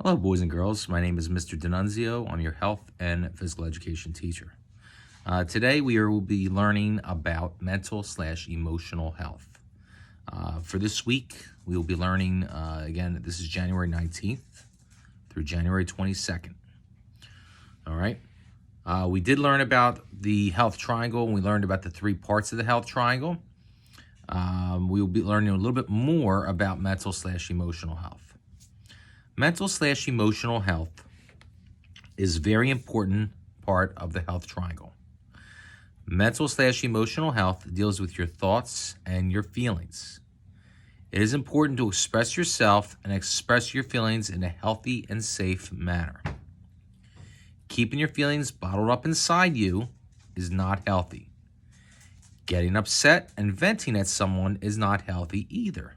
Hello, boys and girls. My name is Mr. D'Annunzio. I'm your health and physical education teacher. Today, will be learning about mental/emotional health. For this week, we will be learning, again, this is January 19th through January 22nd. All right. We did learn about the health triangle, and we learned about the three parts of the health triangle. We will be learning a little bit more about mental/emotional health. Mental/emotional health is a very important part of the health triangle. Mental/emotional health deals with your thoughts and your feelings. It is important to express yourself and express your feelings in a healthy and safe manner. Keeping your feelings bottled up inside you is not healthy. Getting upset and venting at someone is not healthy either.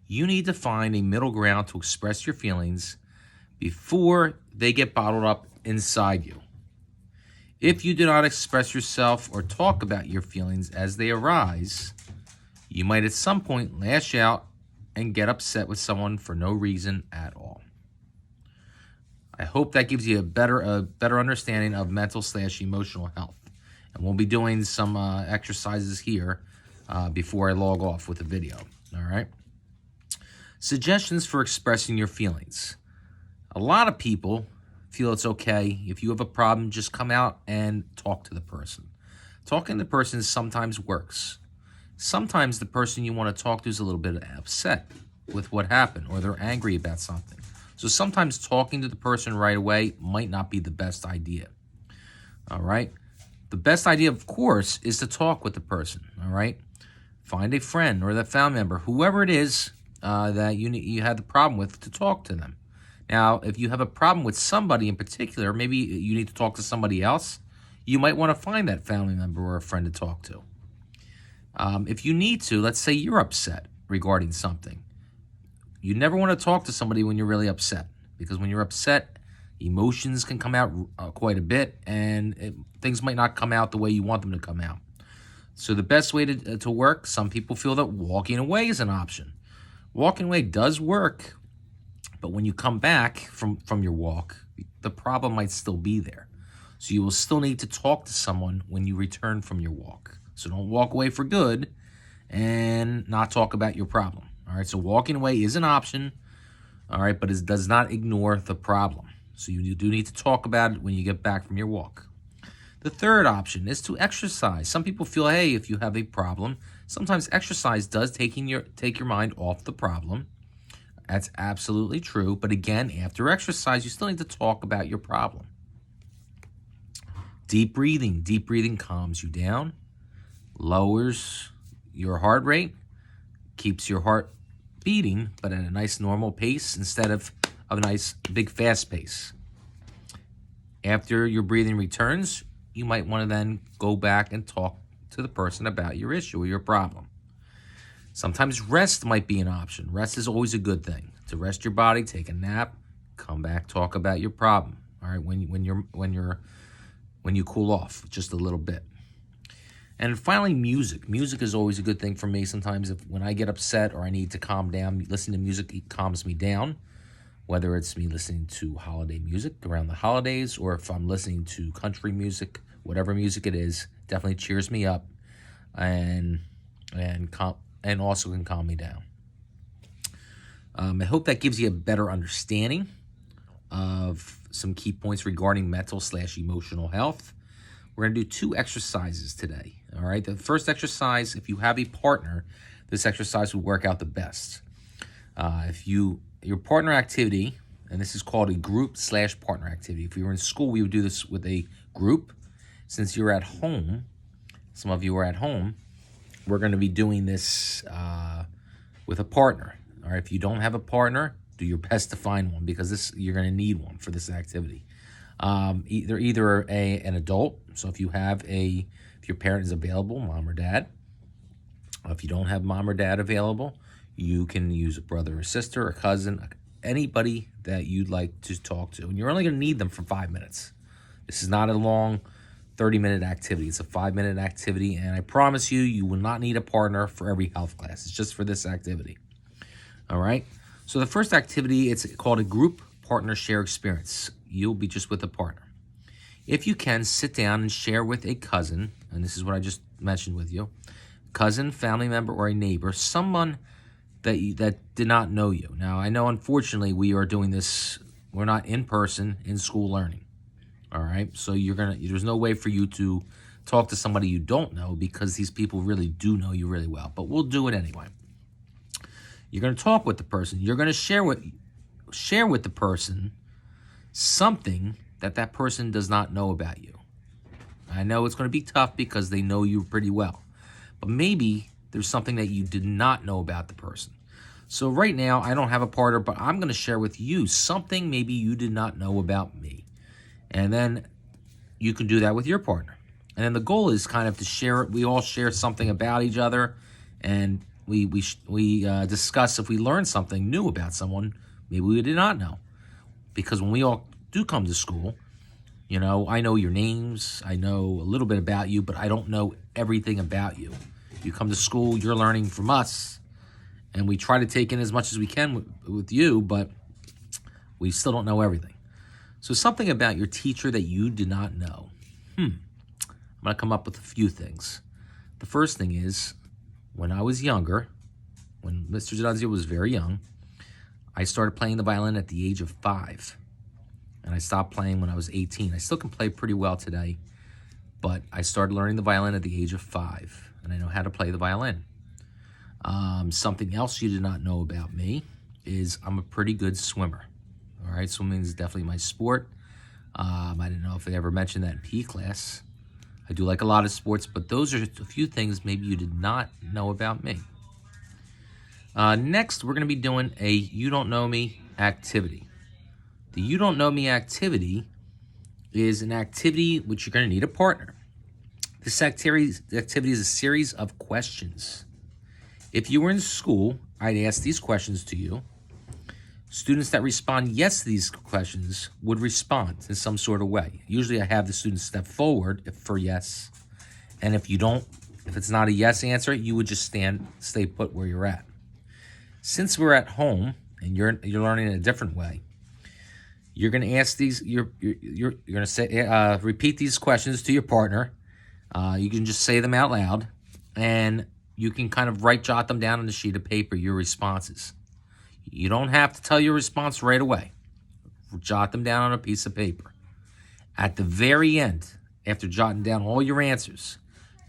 You need to find a middle ground to express your feelings before they get bottled up inside you. If you do not express yourself or talk about your feelings as they arise, you might at some point lash out and get upset with someone for no reason at all. I hope that gives you a better understanding of mental/emotional health. And we'll be doing some exercises here before I log off with the video. All right. Suggestions for expressing your feelings. A lot of people feel it's okay if you have a problem, just come out and talk to the person. Talking to the person sometimes works. Sometimes the person you want to talk to is a little bit upset with what happened, or they're angry about something. So sometimes talking to the person right away might not be the best idea. All right. The best idea, of course, is to talk with the person. All right. Find a friend or that family member, whoever it is that you had the problem with, to talk to them. Now, if you have a problem with somebody in particular, maybe you need to talk to somebody else, you might want to find that family member or a friend to talk to. If you need to, let's say you're upset regarding something. You never want to talk to somebody when you're really upset, because when you're upset, emotions can come out quite a bit, and things might not come out the way you want them to come out. So the best way to work, some people feel that walking away is an option. Walking away does work, but when you come back from your walk, the problem might still be there. So you will still need to talk to someone when you return from your walk. So don't walk away for good and not talk about your problem. All right, so walking away is an option, all right, but it does not ignore the problem. So you do need to talk about it when you get back from your walk. The third option is to exercise. Some people feel, hey, if you have a problem, sometimes exercise does take your mind off the problem. That's absolutely true. But again, after exercise, you still need to talk about your problem. Deep breathing. Deep breathing calms you down, lowers your heart rate, keeps your heart beating, but at a nice normal pace instead of a nice big fast pace. After your breathing returns, you might want to then go back and talk to the person about your issue or your problem. Sometimes rest might be an option. Rest is always a good thing. To rest your body, take a nap, come back, talk about your problem. All right, when you cool off just a little bit. And finally, music. Music is always a good thing for me. Sometimes when I get upset or I need to calm down, listening to music calms me down. Whether it's me listening to holiday music around the holidays, or if I'm listening to country music, whatever music it is, definitely cheers me up and also can calm me down. I hope that gives you a better understanding of some key points regarding mental/emotional health. We're going to do 2 exercises today. All right. The first exercise, if you have a partner, this exercise would work out the best. Your partner activity, and this is called a group/partner activity. If we were in school, we would do this with a group. Since you're at home, some of you are at home, we're going to be doing this with a partner. All right. If you don't have a partner, do your best to find one, because you're going to need one for this activity. Either an adult. So if your parent is available, mom or dad. If you don't have mom or dad available, you can use a brother or sister, a cousin, anybody that you'd like to talk to. And you're only going to need them for 5 minutes. This is not a long 30-minute activity. It's a 5-minute activity, and I promise you will not need a partner for every health class. It's just for this activity. All right? So the first activity, it's called a group partner share experience. You'll be just with a partner. If you can, sit down and share with a cousin, and this is what I just mentioned with you, cousin, family member, or a neighbor, someone that did not know you. Now, I know, unfortunately, we are doing this, we're not in person in school learning, all right? So there's no way for you to talk to somebody you don't know because these people really do know you really well, but we'll do it anyway. You're going to talk with the person. You're going to share with the person something that person does not know about you. I know it's going to be tough because they know you pretty well, but maybe there's something that you did not know about the person. So right now, I don't have a partner, but I'm going to share with you something maybe you did not know about me. And then you can do that with your partner. And then the goal is kind of to share it. We all share something about each other, and we discuss if we learn something new about someone maybe we did not know. Because when we all do come to school, you know, I know your names, I know a little bit about you, but I don't know everything about you. You come to school, you're learning from us, and we try to take in as much as we can with you, but we still don't know everything. So something about your teacher that you did not know. I'm going to come up with a few things. The first thing is, when I was younger, when Mr. Zanzio was very young, I started playing the violin at the age of 5. And I stopped playing when I was 18. I still can play pretty well today, but I started learning the violin at the age of 5, and I know how to play the violin. Something else you did not know about me is I'm a pretty good swimmer. All right, swimming is definitely my sport. I didn't know if I ever mentioned that in PE class. I do like a lot of sports, but those are a few things maybe you did not know about me. Next, we're going to be doing a You Don't Know Me activity. The You Don't Know Me activity is an activity which you're going to need a partner. This activity is a series of questions. If you were in school, I'd ask these questions to you. Students that respond yes to these questions would respond in some sort of way. Usually I have the students step forward for yes. And if it's not a yes answer, you would just stay put where you're at. Since we're at home and you're learning in a different way, you're going to ask these. You're going to say repeat these questions to your partner. You can just say them out loud, and you can kind of jot them down on a sheet of paper. Your responses. You don't have to tell your response right away. Jot them down on a piece of paper. At the very end, after jotting down all your answers,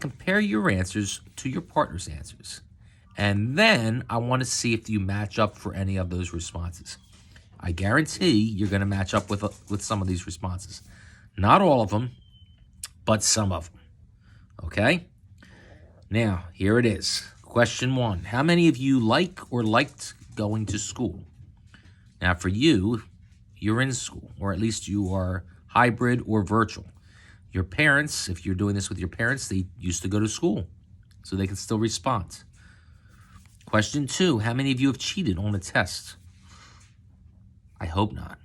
compare your answers to your partner's answers. And then I want to see if you match up for any of those responses. I guarantee you're going to match up with some of these responses. Not all of them, but some of them. Okay? Now, here it is. Question 1. How many of you like or liked going to school? Now, for you, you're in school, or at least you are hybrid or virtual. Your parents, if you're doing this with your parents, they used to go to school, so they can still respond. Question 2, how many of you have cheated on a test? I hope not.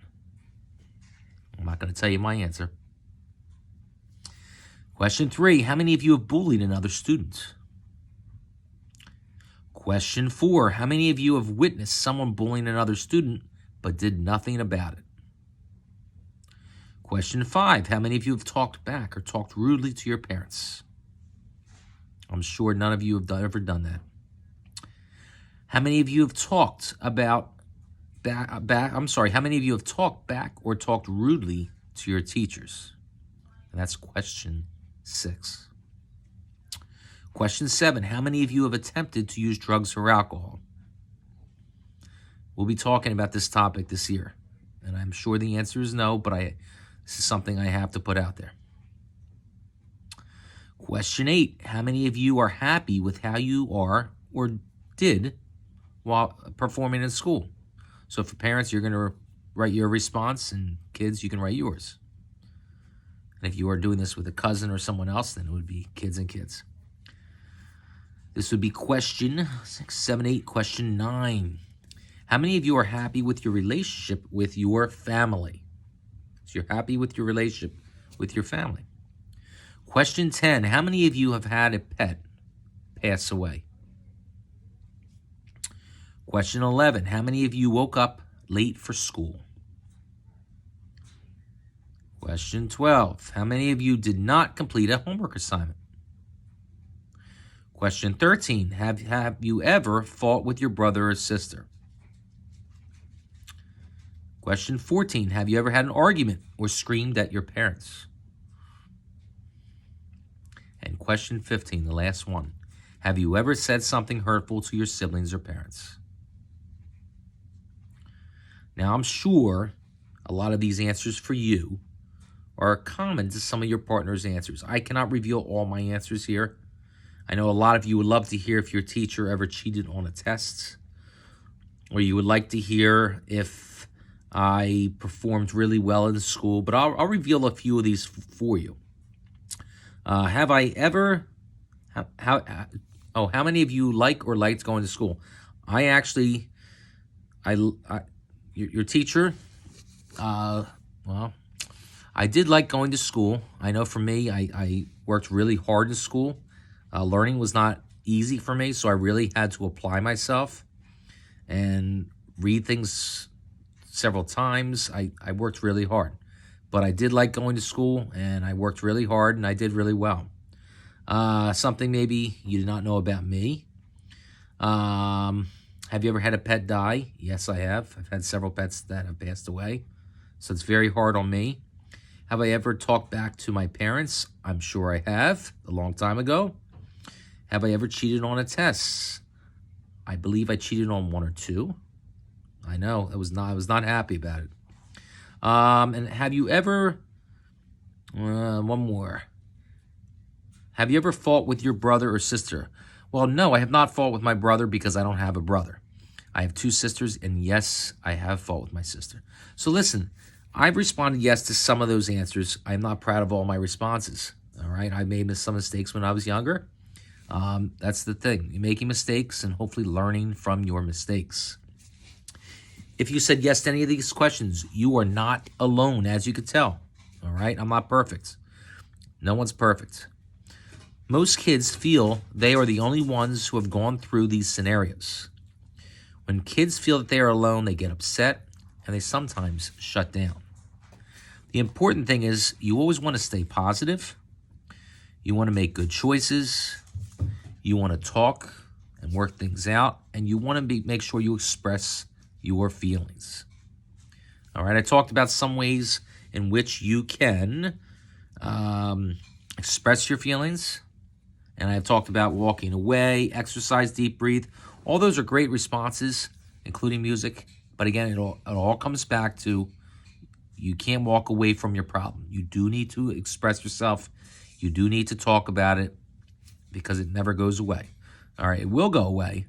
I'm not going to tell you my answer. Question 3, how many of you have bullied another student? Question 4, how many of you have witnessed someone bullying another student but did nothing about it? Question 5, how many of you have talked back or talked rudely to your parents? I'm sure none of you have ever done that. How many of you have talked how many of you have talked back or talked rudely to your teachers? And that's question 6. Question 7, how many of you have attempted to use drugs or alcohol? We'll be talking about this topic this year, and I'm sure the answer is no, but this is something I have to put out there. Question 8, how many of you are happy with how you are or did while performing in school? So for parents, you're going to write your response, and kids, you can write yours. And if you are doing this with a cousin or someone else, then it would be kids and kids. This would be question 6, 7, 8. Question 9. How many of you are happy with your relationship with your family? So you're happy with your relationship with your family. Question 10. How many of you have had a pet pass away? Question 11, how many of you woke up late for school? Question 12, how many of you did not complete a homework assignment? Question 13, have you ever fought with your brother or sister? Question 14, have you ever had an argument or screamed at your parents? And question 15, the last one, have you ever said something hurtful to your siblings or parents? Now, I'm sure a lot of these answers for you are common to some of your partner's answers. I cannot reveal all my answers here. I know a lot of you would love to hear if your teacher ever cheated on a test, or you would like to hear if I performed really well in school, but I'll reveal a few of these for you. Have I ever, how many of you like or liked going to school? Your teacher, well, I did like going to school. I know for me, I worked really hard in school. Learning was not easy for me, so I really had to apply myself and read things several times. I worked really hard, but I did like going to school, and I worked really hard, and I did really well. Something maybe you did not know about me. Have you ever had a pet die? Yes, I have. I've had several pets that have passed away, so it's very hard on me. Have I ever talked back to my parents? I'm sure I have, a long time ago. Have I ever cheated on a test? I believe I cheated on one or two. I know, I was not happy about it. And have you ever, one more. Have you ever fought with your brother or sister? Well, no, I have not fought with my brother because I don't have a brother. I have two sisters, and yes, I have fought with my sister. So listen, I've responded yes to some of those answers. I'm not proud of all my responses, all right? I made some mistakes when I was younger. That's the thing. You're making mistakes and hopefully learning from your mistakes. If you said yes to any of these questions, you are not alone, as you could tell, all right? I'm not perfect. No one's perfect. Most kids feel they are the only ones who have gone through these scenarios. When kids feel that they are alone, they get upset and they sometimes shut down. The important thing is you always want to stay positive. You want to make good choices. You want to talk and work things out, and you want to make sure you express your feelings. All right, I talked about some ways in which you can express your feelings. And I've talked about walking away, exercise, deep breathe. All those are great responses, including music. But again, it all comes back to you can't walk away from your problem. You do need to express yourself. You do need to talk about it because it never goes away. All right, it will go away,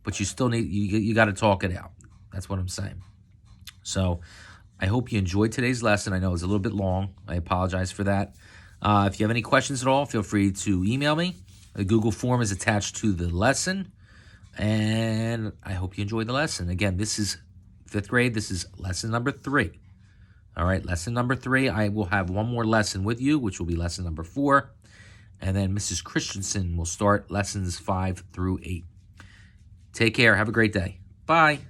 but you still need, you got to talk it out. That's what I'm saying. So I hope you enjoyed today's lesson. I know it's a little bit long. I apologize for that. If you have any questions at all, feel free to email me. The Google form is attached to the lesson, and I hope you enjoyed the lesson. Again, this is 5th grade. This is lesson number 3. All right, lesson number 3. I will have one more lesson with you, which will be lesson number 4, and then Mrs. Christensen will start lessons 5 through 8. Take care. Have a great day. Bye.